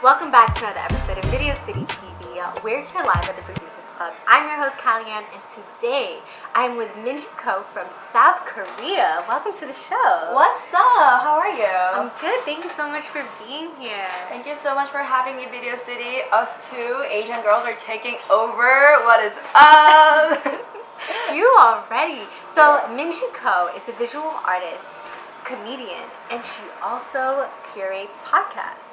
Welcome back to another episode of Video City TV. We're here live at the Producers Club. I'm your host, Kalyan, and today I'm with Minji from South Korea. Welcome to the show. What's up? How are you? I'm good. Thank you so much for being here. Thank you so much for having me, Video City. Us two Asian girls are taking over. What is up? You already. So Minji is a visual artist, comedian, and she also curates podcasts.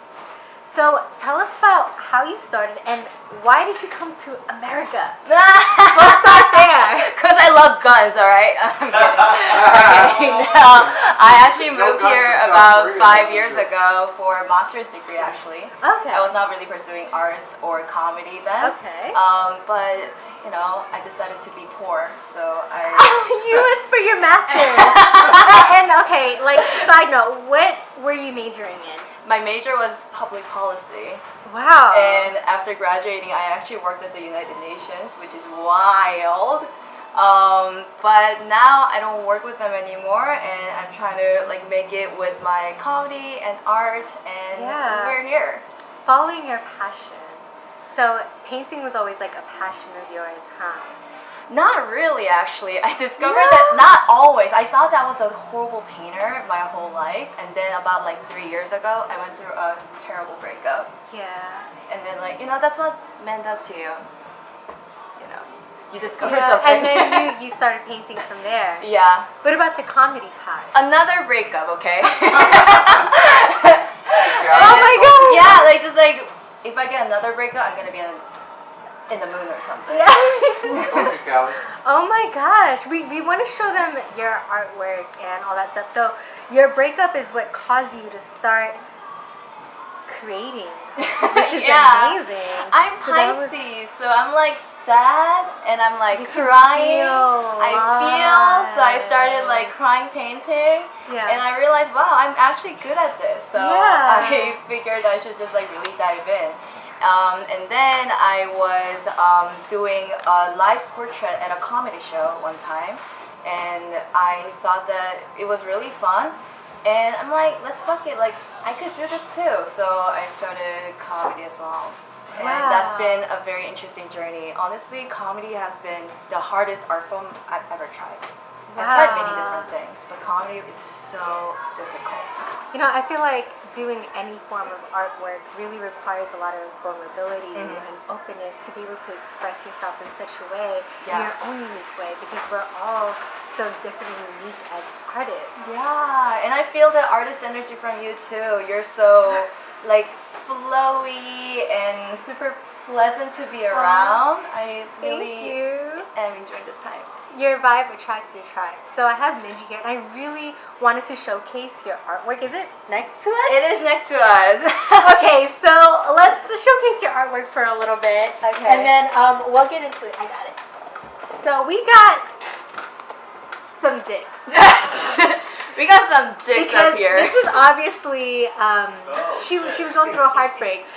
So tell us about how you started and why did you come to America? Let's start there. Because I love guns, alright? Okay, no, I actually moved here about 5 years ago for a master's degree actually. Okay. I was not really pursuing arts or comedy then. Okay. But, you know, I decided to be poor, so I... You went for your master's. And okay, like, side note, what were you majoring in? My major was public policy. Wow. And after graduating, I actually worked at the United Nations, which is wild. But now I don't work with them anymore, and I'm trying to like make it with my comedy and art, and we're here. Following your passion. So painting was always like a passion of yours, huh? Not really, actually. I discovered that not always. I thought that was a horrible painter my whole life, and then about like 3 years ago, I went through a terrible breakup. Yeah. And then like, you know, that's what man does to you. You know, you discover Yeah, something. and then you started painting from there. Yeah. What about the comedy part? Another breakup, okay? Oh my god! Yeah, like just like, if I get another breakup, I'm gonna be in the moon or something. Yeah. Oh my gosh. We want to show them your artwork and all that stuff. So your breakup is what caused you to start creating, which is amazing. I'm Pisces, so I'm like sad and I'm like crying. I feel, so I started like crying painting, and I realized, wow, I'm actually good at this. So I figured I should just like really dive in. And then I was doing a live portrait at a comedy show one time, and I thought that it was really fun, and I'm like, let's fuck it, like I could do this too. So I started comedy as well, and that's been a very interesting journey. Honestly, comedy has been the hardest art form I've ever tried. I've tried many different things, but comedy is so difficult. You know, I feel like doing any form of artwork really requires a lot of vulnerability and openness to be able to express yourself in such a way, in your own unique way, because we're all so different and unique as artists. Yeah, and I feel the artist energy from you too. You're so like flowy and super pleasant to be around. I really am enjoying this time. Your vibe attracts your tribe. So I have Minji here, and I really wanted to showcase your artwork. Is it next to us? It is next to us. Okay, so let's showcase your artwork for a little bit. Okay. And then we'll get into it. I got it. So we got some dicks. We got some dicks up here. This was obviously, she was going through a heartbreak.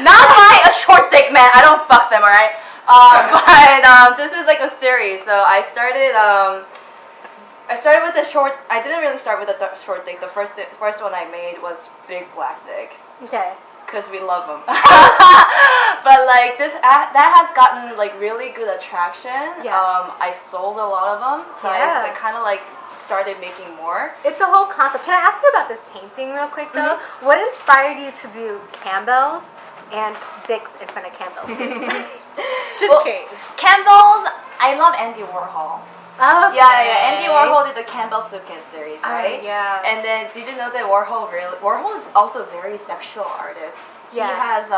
Not by a short dick, man. I don't fuck them, alright? But this is like a series. So I started with the short. I didn't really start with the short dick. The first one I made was big black dick. Okay. Because we love them. But like that has gotten like really good attraction. Yeah. I sold a lot of them, so I kind of like started making more. It's a whole concept. Can I ask you about this painting real quick though? What inspired you to do Campbell's and dicks in front of Campbell's? Just curious. Campbell's, I love Andy Warhol. Okay. Yeah. Andy Warhol did the Campbell Suitcase series, right? Yeah. And then, did you know that Warhol is also a very sexual artist. Yeah. He has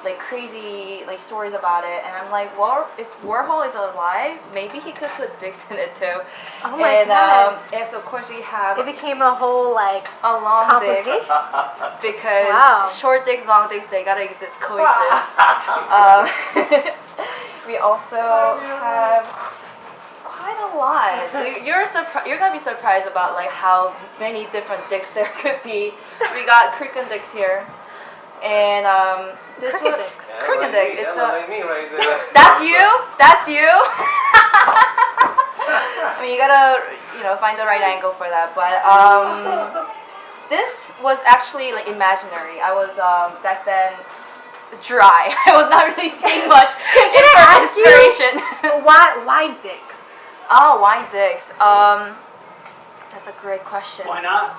like crazy like stories about it, and I'm like, well, if Warhol is alive, maybe he could put dicks in it too. Oh my god! And so of course we have. It became a whole like a long dick because short dicks, long dicks, they gotta coexist. We also have quite a lot. You're gonna be surprised about like how many different dicks there could be. We got cricket dicks here. And this one, cricket dick. It's like me right there. That's you. That's you. I mean, you gotta, find the right angle for that. But this was actually like imaginary. I was back then dry. I was not really seeing much inspiration. Why dicks? Oh, why dicks? That's a great question. Why not?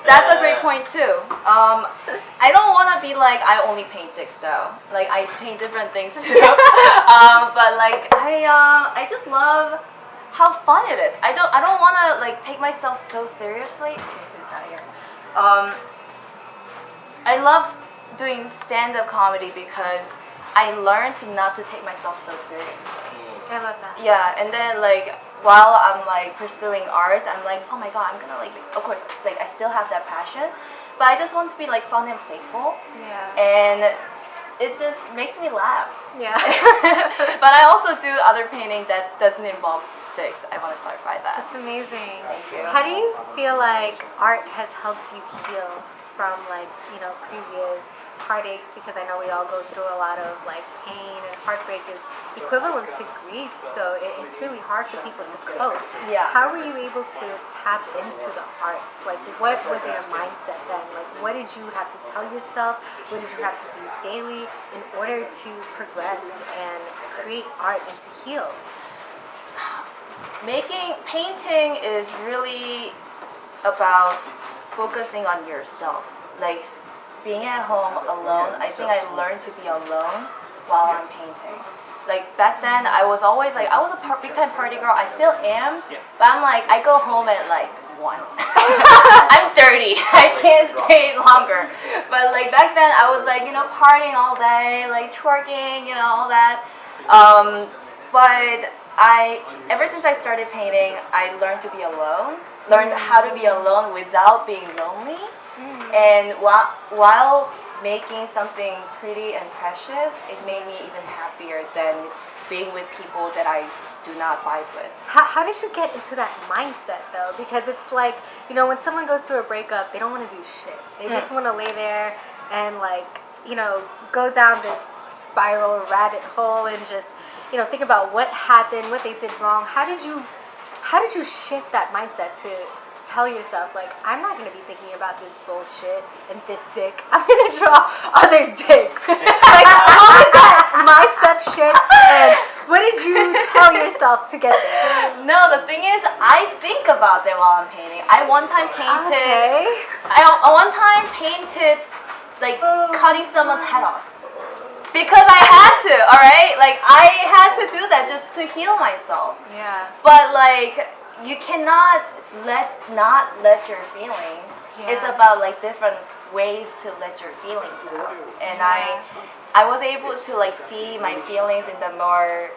That's a great point too. I don't want to be like I only paint dicks though. Like I paint different things too. But like I just love how fun it is. I don't want to like take myself so seriously. Okay, put it down here. I love doing stand-up comedy because I learned to not to take myself so seriously. I love that. Yeah, and then like while I'm like pursuing art, I'm like, oh my god, I'm gonna like, of course, like I still have that passion, but I just want to be like fun and playful. Yeah. And it just makes me laugh. Yeah. But I also do other painting that doesn't involve dicks. I want to clarify that. That's amazing. Thank you. How do you feel like art has helped you heal from like, previous heartaches? Because I know we all go through a lot of like pain, and heartbreak is equivalent to grief, so it's really hard for people to cope. Yeah. How were you able to tap into the arts? Like, what was your mindset then? Like, what did you have to tell yourself? What did you have to do daily in order to progress and create art and to heal? Painting is really about focusing on yourself. Like being at home alone, I think I learned to be alone while I'm painting. Like back then, I was always like, I was a big time party girl. I still am, but I'm like, I go home at like 1. I'm 30. I can't stay longer. But like back then, I was like, partying all day, like twerking, all that. But ever since I started painting, I learned to be alone. Learned how to be alone without being lonely. And while making something pretty and precious, it made me even happier than being with people that I do not vibe with. How did you get into that mindset though? Because it's like, when someone goes through a breakup, they don't want to do shit. They just want to lay there and like, go down this spiral rabbit hole and just, think about what happened, what they did wrong. How did you shift that mindset to tell yourself, like, I'm not going to be thinking about this bullshit and this dick. I'm going to draw other dicks. Like, what was that mindset shit? And what did you tell yourself to get there? No, the thing is, I think about them while I'm painting. I one time painted, like, cutting someone's head off. Because I had to, alright? Like, I had to do that just to heal myself. Yeah. But, like, you cannot not let your feelings. Yeah. It's about like different ways to let your feelings out. And I was able to like see my feelings in the more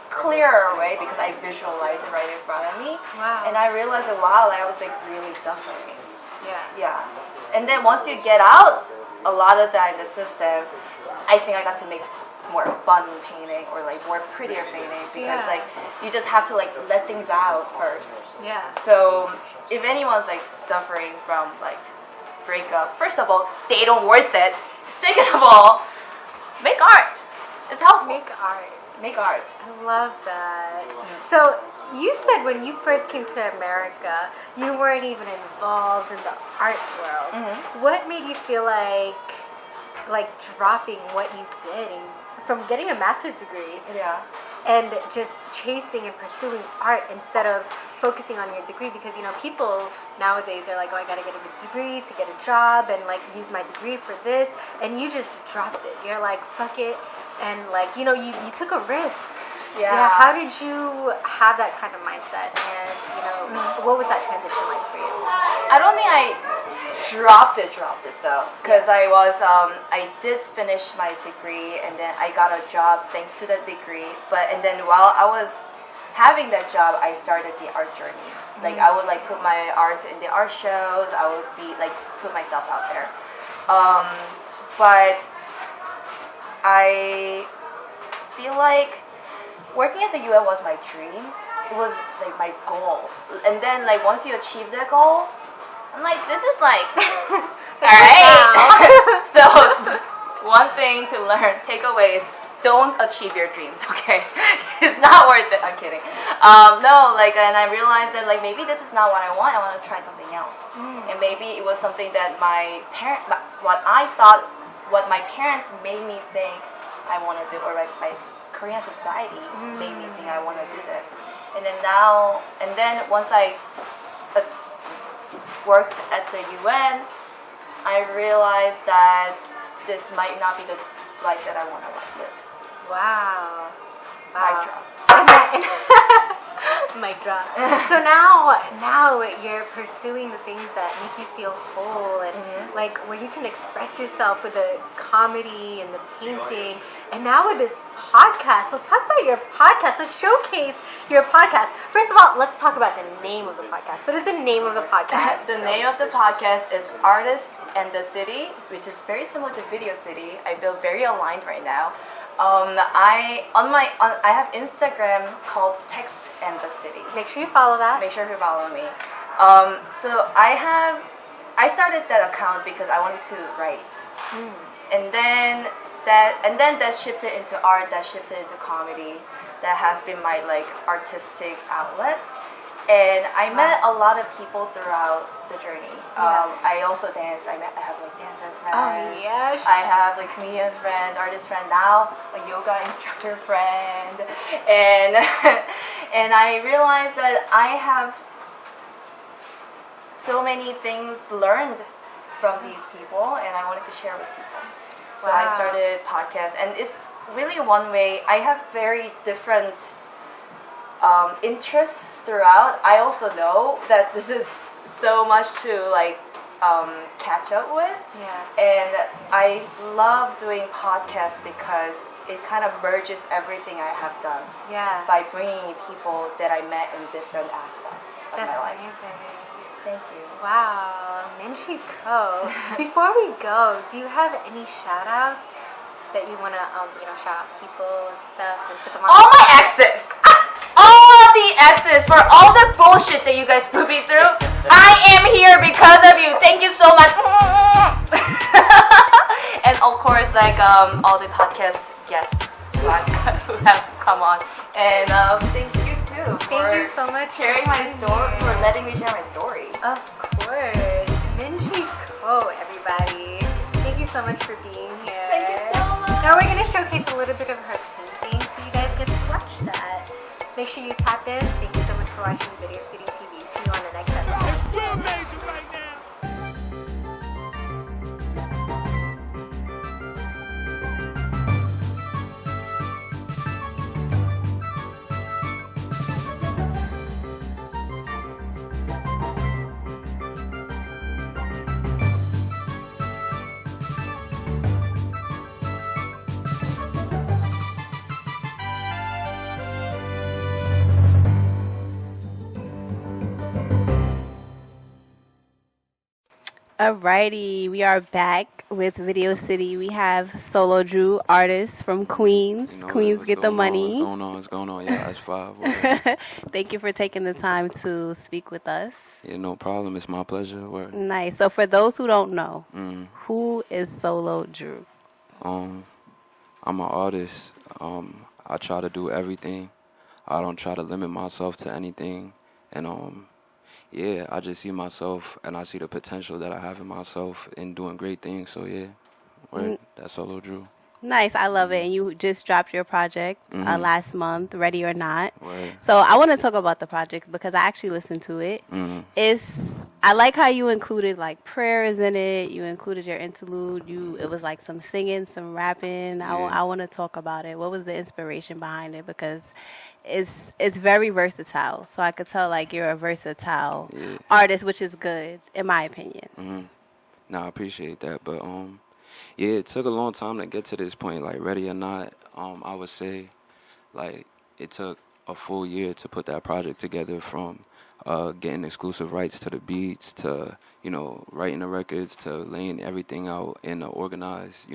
clearer way because I visualized it right in front of me. Wow. And I realized that I was like really suffering. Yeah. Yeah. And then once you get out a lot of that in the system, I think I got to make more fun painting or like more prettier painting because like you just have to like let things out first. Yeah. So if anyone's like suffering from like breakup, first of all, they don't worth it. Second of all, make art. It's helpful. Make art. Make art. I love that. So you said when you first came to America, you weren't even involved in the art world. Mm-hmm. What made you feel like dropping what you did and from getting a master's degree and just chasing and pursuing art instead of focusing on your degree? Because people nowadays are like, oh, I gotta get a degree to get a job and like use my degree for this, and you just dropped it. You're like, fuck it, and like you took a risk. Yeah. How did you have that kind of mindset, and what was that transition like for you? I don't think I dropped it though, because I did finish my degree and then I got a job thanks to that degree. And then while I was having that job, I started the art journey. Like I would like put my art in the art shows. I would be like put myself out there. But I feel like working at the UN was my dream. It was like my goal. And then like once you achieve that goal, I'm like, this is like, alright. So one thing to learn, takeaways, don't achieve your dreams, okay? It's not worth it. I'm kidding. No, like, and I realized that like maybe this is not what I want. I want to try something else. And maybe it was something that what my parents made me think I want to do, or like my Korean society made me think I want to do this. And then once I worked at the UN, I realized that this might not be the life that I want to live. Wow. Mic drop. Mic drop. So now you're pursuing the things that make you feel whole, and like where you can express yourself with the comedy and the painting, and now with this podcast. Let's talk about your podcast. Let's showcase your podcast. First of all, let's talk about the name of the podcast. What is the name of the podcast? The name of the podcast is Artists and the City, which is very similar to Video City. I feel very aligned right now. I have Instagram called Text and the City. Make sure you follow that. Make sure you follow me. So I started that account because I wanted to write, and then that shifted into art. That shifted into comedy. That has been my like artistic outlet. And I met a lot of people throughout the journey. I also dance. I have like dancer friends. Oh yes. I have like comedian friends, artist friend, now a yoga instructor friend, and and I realized that I have so many things learned from these people, and I wanted to share with people. So I started podcast, and it's really one way. I have very different interests throughout. I also know that this is so much to like catch up with. Yeah. And I love doing podcasts because it kind of merges everything I have done. Yeah. By bringing people that I met in different aspects of my life. Amazing. Thank you. Wow, Minji Ko. Before we go, do you have any shout outs that you want to shout out people and stuff and put them on? All my exes! All the exes for all the bullshit that you guys put me through. I am here because of you. Thank you so much. And of course, like all the podcast guests who have come on. And thank you too Thank you so much sharing my story, for letting me share my story. Of course, Minji Ko, everybody. Thank you so much for being here. Thank you so much. Now we're gonna showcase a little bit of her painting, so you guys get to watch that. Make sure you tap in. Thank you so much for watching Video City TV. See you on the next episode. It's real major right now. Alrighty, we are back with Video City. We have Solo Drew, artist from Queens. Queens get the money. What's going on? Yeah, that's 5. Thank you for taking the time to speak with us. Yeah, no problem. It's my pleasure. Word. Nice. So for those who don't know, who is Solo Drew? I'm an artist. I try to do everything. I don't try to limit myself to anything. And yeah, I just see myself and I see the potential that I have in myself in doing great things. So yeah, that's Solo Drew. Nice, I love it. And you just dropped your project last month, Ready or Not. Word. So I want to talk about the project because I actually listened to it. I like how you included like prayers in it. You included your interlude. It was like some singing, some rapping. Yeah. I want to talk about it. What was the inspiration behind it? Because it's very versatile. So I could tell like you're a versatile artist, which is good in my opinion. No, I appreciate that, but yeah, it took a long time to get to this point. Like Ready or Not, I would say, like it took a full year to put that project together, from getting exclusive rights to the beats to writing the records to laying everything out in an organized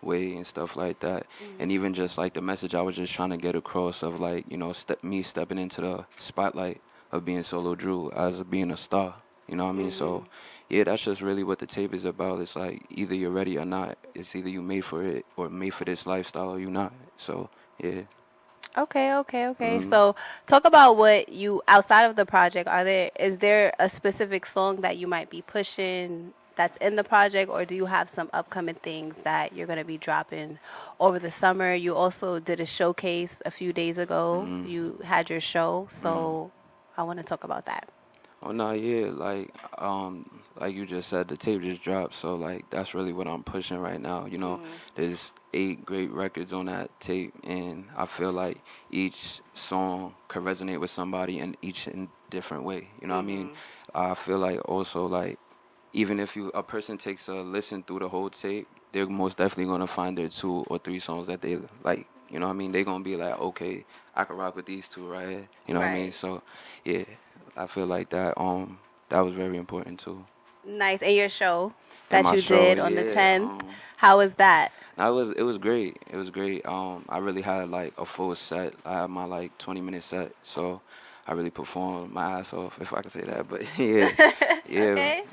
way and stuff like that. And even just like the message I was just trying to get across of like me stepping into the spotlight of being Solo Drew as being a star. You know what I mean? So, yeah, that's just really what the tape is about. It's like either you're ready or not. It's either you made for it or made for this lifestyle or you not. So, yeah. Okay. So, talk about what you outside of the project. Is there a specific song that you might be pushing that's in the project, or do you have some upcoming things that you're gonna be dropping over the summer? You also did a showcase a few days ago. You had your show, so I want to talk about that. Oh no, yeah, like you just said, the tape just dropped, so like that's really what I'm pushing right now. You know, there's 8 great records on that tape, and I feel like each song could resonate with somebody in each in different way. You know what I mean? I feel like also like even if a person takes a listen through the whole tape, they're most definitely gonna find their 2 or 3 songs that they like. You know what I mean? They're gonna be like, okay, I can rock with these 2 right here. You know what I mean? So, yeah, I feel like that that was very important too. Nice. And your show that you show, did on the 10th, how was that? It was great. It was great. I really had like a full set. I had my like 20-minute set, so I really performed my ass off, if I can say that. But yeah, Okay.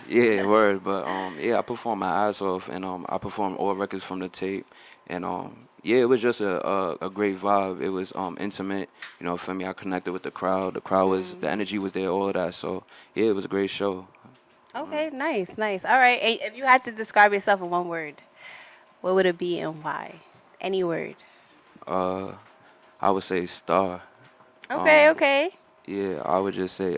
yeah, word. But yeah, I performed my ass off, and I performed all records from the tape, and yeah, it was just a great vibe. It was intimate, you know. For me, I connected with the crowd. The crowd was the energy was there, all of that. So yeah, it was a great show. Okay, nice. All right. And if you had to describe yourself in one word, what would it be and why? Any word. I would say star. Okay. Yeah, I would just say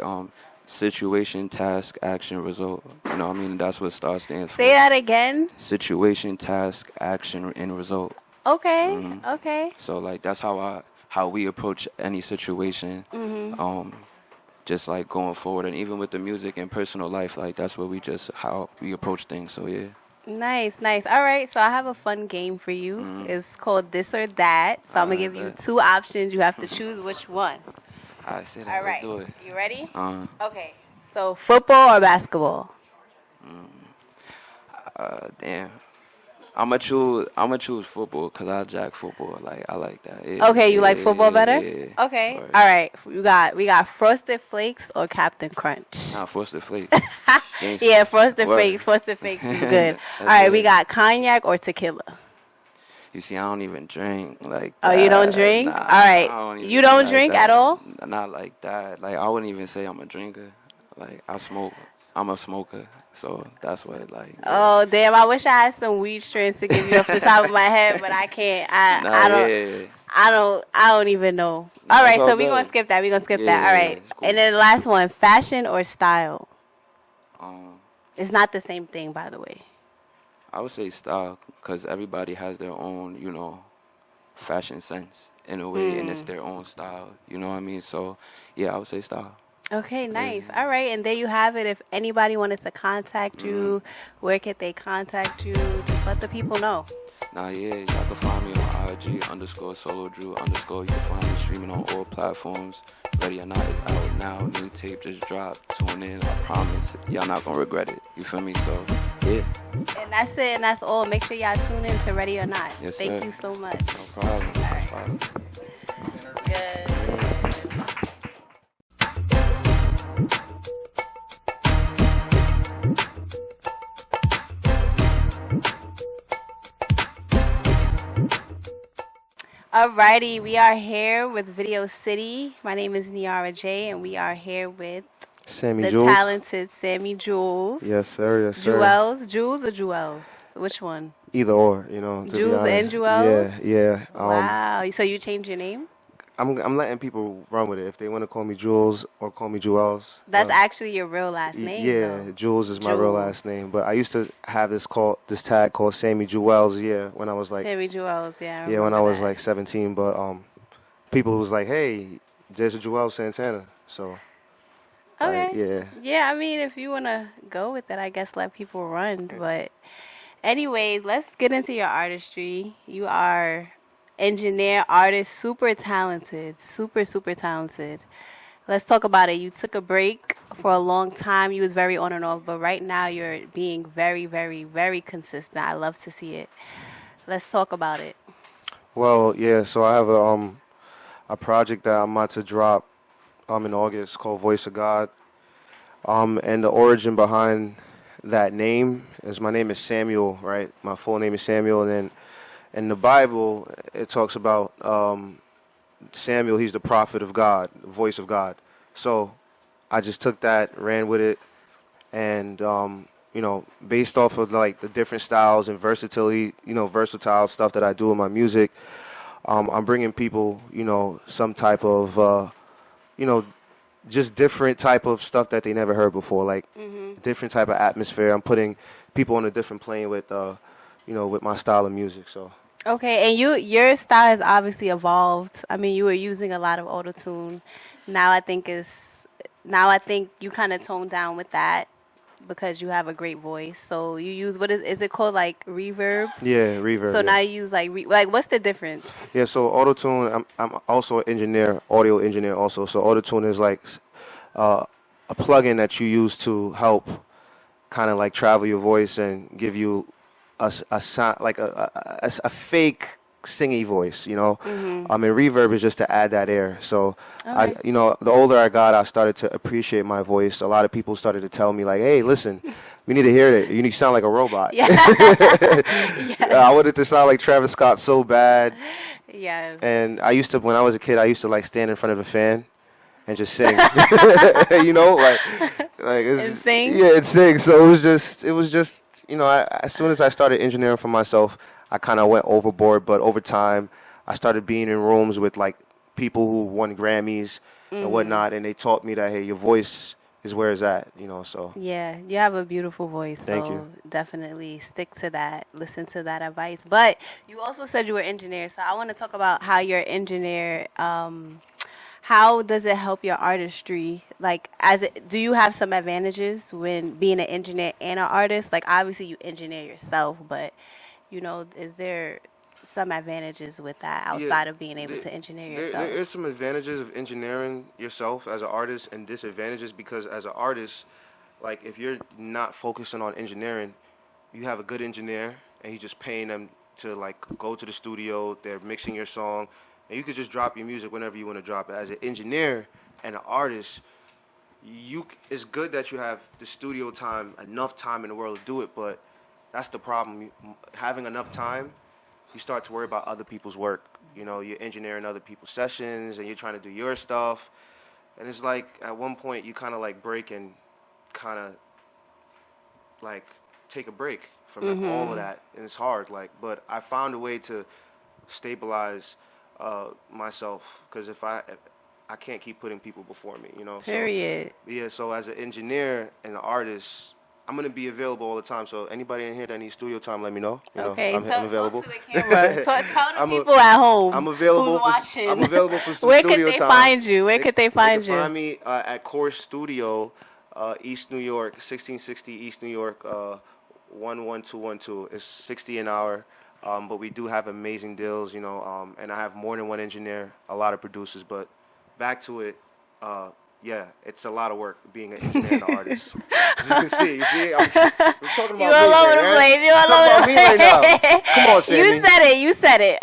situation, task, action, result. You know what I mean? That's what STAR stands for. Say that again. Situation, task, action, and result. Okay. So like that's how we approach any situation. Just like going forward, and even with the music and personal life, like that's how we approach things. So yeah. Nice. All right, so I have a fun game for you. It's called This or That. So I'm going to give you 2 options. You have to choose which one. I see that. All right. Let's do it. You ready? Okay. So football or basketball? Damn. I'ma choose football because I jack football. Like I like that. Yeah, okay, you like football better? Yeah. Okay. All right. We got Frosted Flakes or Captain Crunch. Nah, Frosted Flakes. Yeah, Frosted Flakes. Frosted Flakes is good. All right, we got cognac or tequila. You see, I don't even drink like that. Oh, you don't drink? Nah, all right. You don't drink that. At all? Not like that. Like I wouldn't even say I'm a drinker. Like I smoke. I'm a smoker. So that's what like. Yeah. Oh damn! I wish I had some weed strains to give you off the top of my head, but I can't. I don't even know. All right, so we're gonna skip that. All right, cool. And then the last one: fashion or style. It's not the same thing, by the way. I would say style, because everybody has their own, you know, fashion sense in a way, and it's their own style. You know what I mean? So yeah, I would say style. Okay, nice. All right, and there you have it. If anybody wanted to contact you, where could they contact you? Just let the people know. Nah, yeah, y'all can find me on IG _solodrew_. You can find me streaming on all platforms. Ready or Not is out now. New tape just dropped. Tune in. I promise. Y'all not gonna regret it. You feel me? So, yeah. And that's it. And that's all. Make sure y'all tune in to Ready or Not. Yes, Thank sir. you so much. No problem. All right. Good. Alrighty, we are here with Video City. My name is Niara J, and we are here with Sammy the Jules. Talented Sammy Jules. Yes, sir. Jules or Jules? Which one? Either or, you know. Jules and Jules? Yeah. Wow. So you changed your name? I'm letting people run with it. If they want to call me Jules or call me Jules. That's actually your real last name. Yeah, though. Jules is my real last name. But I used to have this tag called Sammy Jules. Yeah, when I was like Sammy Jules. Yeah. Yeah, when I was like 17. But people was like, hey, there's a Jules Santana. So. Okay. Yeah. Yeah, I mean, if you want to go with it, I guess let people run. But anyways, let's get into your artistry. You are engineer, artist, super talented. Super talented. Let's talk about it. You took a break for a long time. You was very on and off, but right now you're being very, very, very consistent. I love to see it. Let's talk about it. Well, yeah, so I have a project that I'm about to drop in August called Voice of God. And the origin behind that name is my name is Samuel, right? My full name is Samuel, and then in the Bible it talks about Samuel. He's the prophet of God, the voice of God. So I just took that, ran with it, and based off of like the different styles and versatility, versatile stuff that I do in my music, I'm bringing people, some type of, just different type of stuff that they never heard before, like different type of atmosphere. I'm putting people on a different plane with, with my style of music. So. Okay, and your style has obviously evolved. I mean, you were using a lot of autotune. Now I think you kind of toned down with that because you have a great voice. So you use is it called, like reverb? Yeah, reverb. So now you use like what's the difference? Yeah, so autotune. I'm also an engineer, audio engineer also. So autotune is like a plugin that you use to help kind of like travel your voice and give you a sound like a fake singy voice, and reverb is just to add that air. So okay. The older I got, I started to appreciate my voice. A lot of people started to tell me like, hey, listen, we need to hear it. You sound like a robot. Yeah. I wanted to sound like Travis Scott so bad. Yes. And when I was a kid, I used to like stand in front of a fan and just sing. And sing? Yeah, and sing. So it was just as soon as I started engineering for myself, I kind of went overboard. But over time, I started being in rooms with like people who won Grammys and whatnot, and they taught me that, hey, your voice is where it's at, so. Yeah, you have a beautiful voice. Thank so you. Definitely stick to that. Listen to that advice. But you also said you were an engineer, so I want to talk about how you're an engineer. How does it help your artistry? Like, do you have some advantages when being an engineer and an artist? Like, obviously you engineer yourself, but, is there some advantages with that outside of being able to engineer yourself? There's some advantages of engineering yourself as an artist and disadvantages because as an artist, like, if you're not focusing on engineering, you have a good engineer and you're just paying them to, like, go to the studio, they're mixing your song, and you could just drop your music whenever you want to drop it. As an engineer and an artist, it's good that you have the studio time, enough time in the world to do it, but that's the problem. Having enough time, you start to worry about other people's work. You're engineering other people's sessions, and you're trying to do your stuff. And it's like, at one point, you kind of like break and kind of like take a break from all of that. And it's hard, but I found a way to stabilize myself, because if I can't keep putting people before me, Period. So as an engineer and an artist, I'm gonna be available all the time. So anybody in here that needs studio time, let me know. Okay, I'm available. Talk to the camera. Tell the people at home. I'm available. Who's watching. I'm available for some Where studio could they time. find you? Where could they find you? They can find me at Core Studio, East New York, 1660 East New York, 11212. It's $60 an hour. But we do have amazing deals, and I have more than one engineer, a lot of producers. But back to it, it's a lot of work being an engineer and an artist. As you can see, I'm talking about you all over the place. You all over the place. Right now. Come on, Sammy. You said it.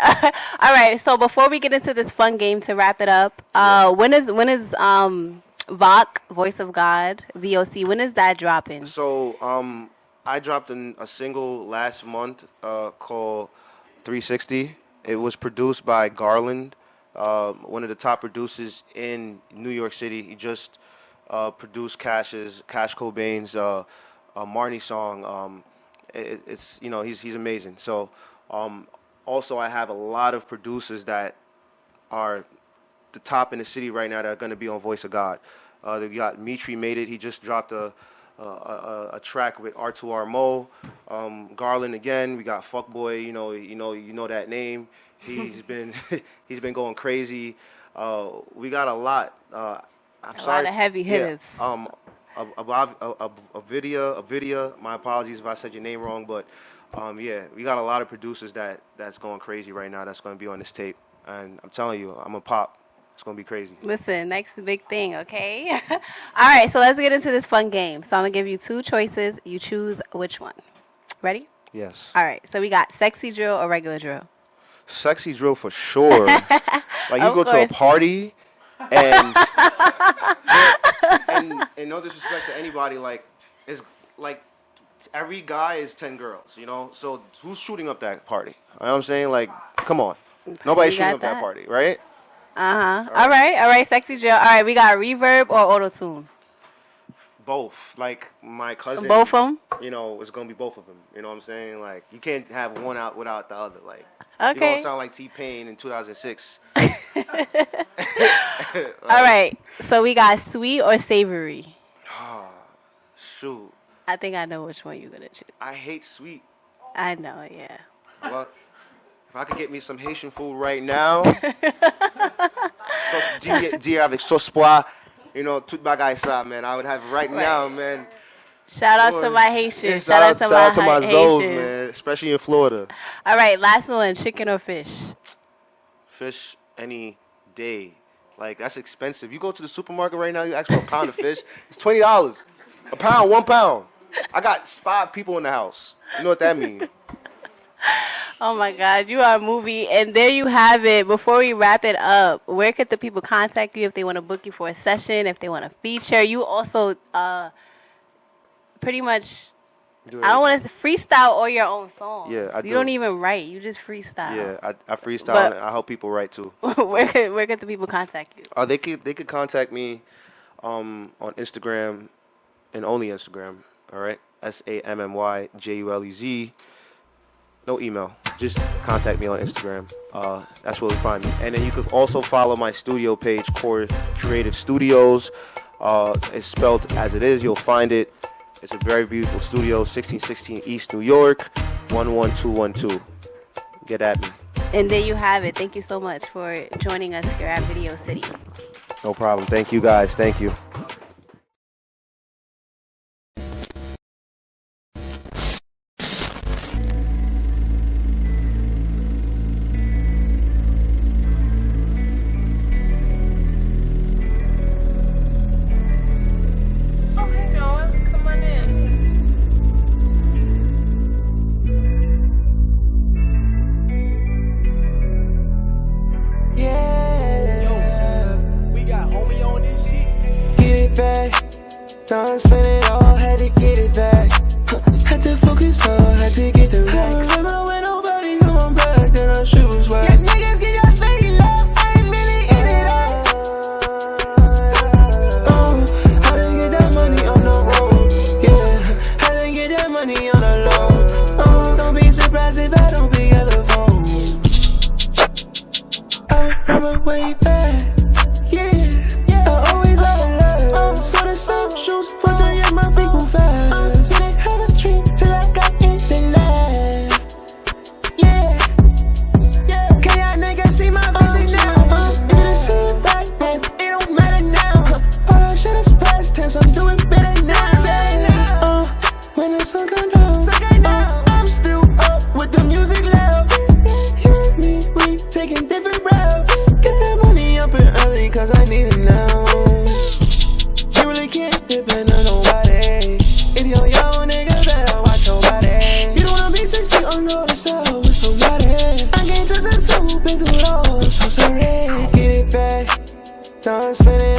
All right. So before we get into this fun game, to wrap it up, when is VOC, Voice of God, VOC? When is that dropping? So I dropped a single last month called 360. It was produced by Garland, one of the top producers in New York City. He just produced Cash Cobain's Marnie song. He's amazing. So also I have a lot of producers that are the top in the city right now that are going to be on Voice of God. We got Mitri Made It. He just dropped a track with R2R Mo, Garland again. We got Fuckboy. You know that name. He's been going crazy. We got a lot. I'm sorry. A lot of heavy hitters. A video. My apologies if I said your name wrong, but we got a lot of producers that's going crazy right now. That's going to be on this tape, and I'm telling you, I'm a pop. It's going to be crazy. Listen, next big thing, okay? All right, so let's get into this fun game. So I'm going to give you two choices. You choose which one. Ready? Yes. All right, so we got sexy drill or regular drill? Sexy drill for sure. Like, you go to a party and and no disrespect to anybody, like, it's like every guy is 10 girls, you know. So who's shooting up that party? You know what I'm saying? Like, come on, nobody's shooting up that party, right? All right, sexy Jill. All right, we got reverb or auto tune. Both. Like my cousin. Both of them. You know, it's gonna be both of them. You know what I'm saying? Like, you can't have one out without the other. Like, okay. You're gonna sound like T-Pain in 2006. All right. So we got sweet or savory. Oh, shoot. I think I know which one you're gonna choose. I hate sweet. I know, yeah. Well, if I could get me some Haitian food right now, dire avec sauce pois, you know, tout bagay ça, man. I would have it right now, man. Shout out to my Haitians. Yeah, shout out to my Zoes, Haitians, man. Especially in Florida. All right, last one: chicken or fish? Fish any day. Like, that's expensive. You go to the supermarket right now, you ask for a pound of fish, it's $20. A pound, 1 pound. I got 5 people in the house. You know what that means? Oh my God, you are a movie. And there you have it. Before we wrap it up, where could the people contact you if they want to book you for a session, if they want to feature? You also pretty much, I don't want to freestyle all your own songs. Yeah, I do. You don't even write. You just freestyle. Yeah, I freestyle and I help people write too. where could the people contact you? They could contact me on Instagram and only Instagram. All right, SammyJulez. No email. Just contact me on Instagram. That's where you find me. And then you could also follow my studio page, Core Creative Studios. It's spelled as it is. You'll find it. It's a very beautiful studio, 1616 East New York, 11212. Get at me. And there you have it. Thank you so much for joining us here at Video City. No problem. Thank you, guys. Thank you. Now I spent it all, had to get it back. Had to focus hard, had to get the racks. I remember when nobody going back, then our shoes whack. Yeah, niggas get your fake love, I ain't really in it all. How to get that money on the road? Yeah, how to get that money on the low? Don't be surprised if I don't pick up the phone. I remember way back. Yeah, I always love love. For the same shoes, for the year my feet move fast. Didn't have a dream till I got in the lab. Yeah, can y'all niggas see my vision now? If you didn't see it back then, it don't matter now. All that shit is past tense, I'm doing better now. When the sun comes down, I'm still up with the music loud. You and me, we taking different routes. Get that money up and early, cause I need it now. You really can't depend on nobody. If you're young, nigga, better watch your body. You don't wanna be 60 under the cell with somebody. I can't trust that soul, been through it all, I'm so sorry. Get it back, now I'm spending